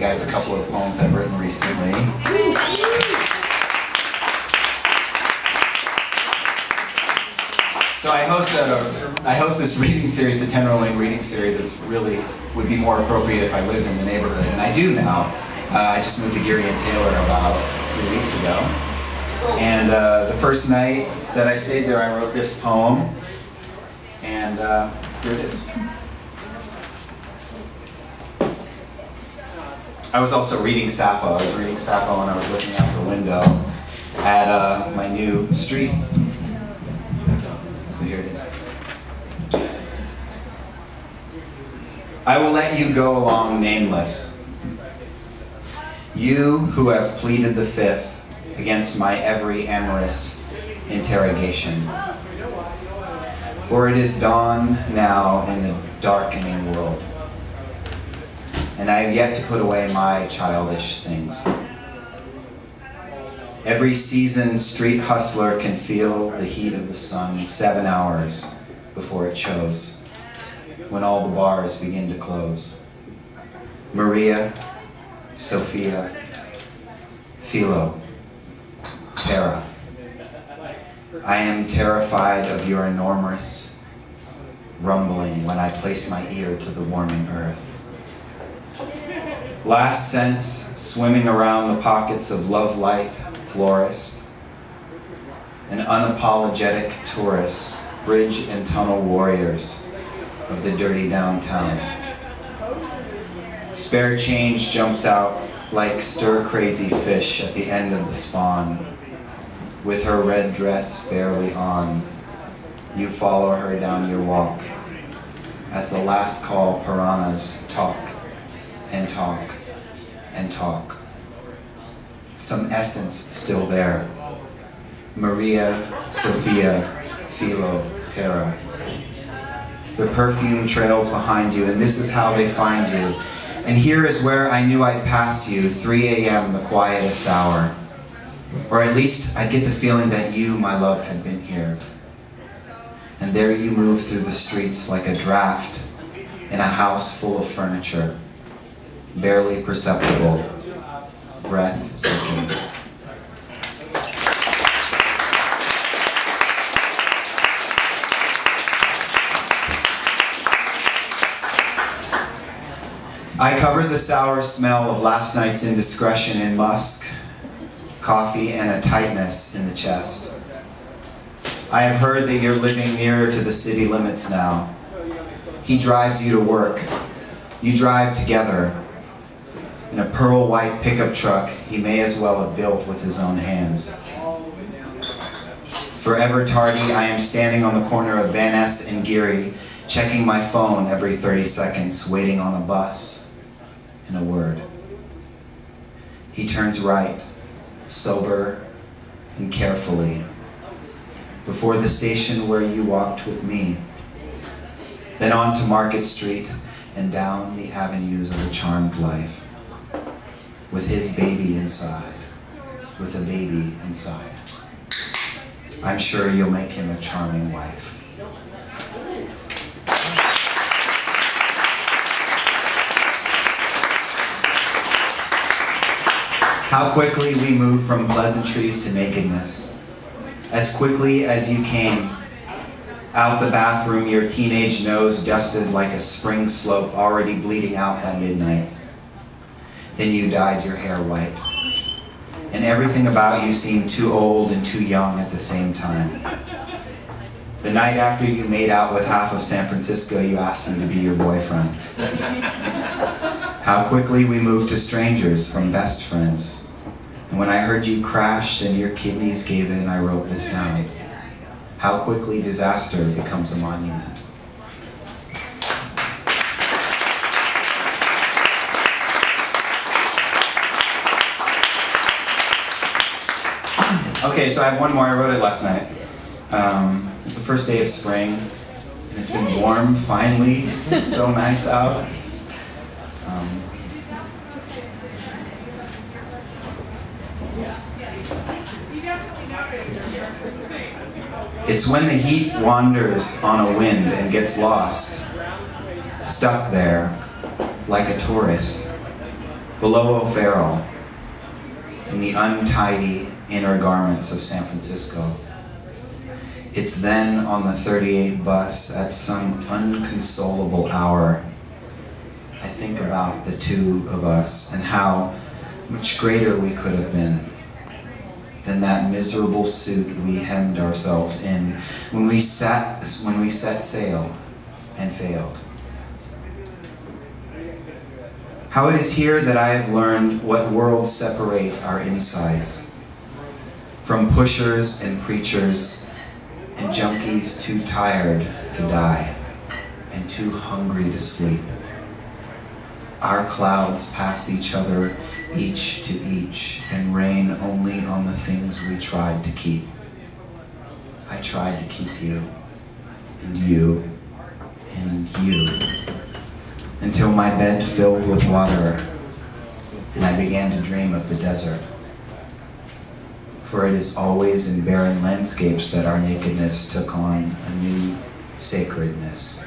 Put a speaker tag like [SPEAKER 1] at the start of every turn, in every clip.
[SPEAKER 1] guys a couple of poems I've written recently. So I host this reading series, the Tenderloin Reading Series. It's really would be more appropriate if I lived in the neighborhood, and I do now. I just moved to Geary and Taylor about 3 weeks ago. And the first night that I stayed there, I wrote this poem, and here it is. I was also reading Sappho. I was reading Sappho when I was looking out the window at my new street. So here it is. I will let you go along nameless. You who have pleaded the fifth against my every amorous interrogation. For it is dawn now in the darkening world, and I have yet to put away my childish things. Every seasoned street hustler can feel the heat of the sun 7 hours before it shows, when all the bars begin to close. Maria, Sophia, Philo, Tara. I am terrified of your enormous rumbling when I place my ear to the warming earth. Last scents swimming around the pockets of love light, florist, and unapologetic tourists, bridge and tunnel warriors of the dirty downtown. Spare change jumps out like stir-crazy fish at the end of the spawn. With her red dress barely on, you follow her down your walk as the last call piranhas talk and talk and talk. Some essence still there. Maria, Sophia, Philo, Tara. The perfume trails behind you, and this is how they find you. And here is where I knew I'd pass you, 3 a.m., the quietest hour. Or at least I'd get the feeling that you, my love, had been here. And there you move through the streets like a draft in a house full of furniture, barely perceptible, breathtaking. I covered the sour smell of last night's indiscretion in musk, coffee, and a tightness in the chest. I have heard that you're living nearer to the city limits now. He drives you to work. You drive together. In a pearl white pickup truck he may as well have built with his own hands. Forever tardy, I am standing on the corner of Van Ness and Geary, checking my phone every 30 seconds, waiting on a bus. In a word. He turns right, sober and carefully, before the station where you walked with me, then on to Market Street and down the avenues of a charmed life, with his baby inside, with a baby inside. I'm sure you'll make him a charming wife. How quickly we move from pleasantries to nakedness. As quickly as you came, out the bathroom, your teenage nose dusted like a spring slope already bleeding out by midnight. Then you dyed your hair white. And everything about you seemed too old and too young at the same time. The night after you made out with half of San Francisco, you asked me to be your boyfriend. How quickly we moved to strangers from best friends. And when I heard you crashed and your kidneys gave in, I wrote this down. How quickly disaster becomes a monument. Okay, so I have one more. I wrote it last night. It's the first day of spring, and it's been warm, finally. It's been so nice out. It's when the heat wanders on a wind and gets lost, stuck there like a tourist, below O'Farrell, in the untidy inner garments of San Francisco. It's then on the 38 bus at some unconsolable hour, I think about the two of us and how much greater we could have been than that miserable suit we hemmed ourselves in when we set sail and failed. How it is here that I have learned what worlds separate our insides from pushers and preachers and junkies too tired to die and too hungry to sleep. Our clouds pass each other, each to each, and rain only on the things we tried to keep. I tried to keep you, and you, and you, until my bed filled with water, and I began to dream of the desert. For it is always in barren landscapes that our nakedness took on a new sacredness.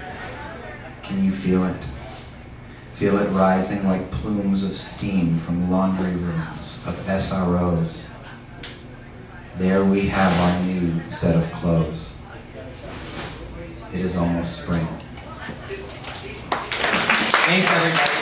[SPEAKER 1] Can you feel it? Feel it rising like plumes of steam from the laundry rooms of SROs. There we have our new set of clothes. It is almost spring.
[SPEAKER 2] Thanks, everybody.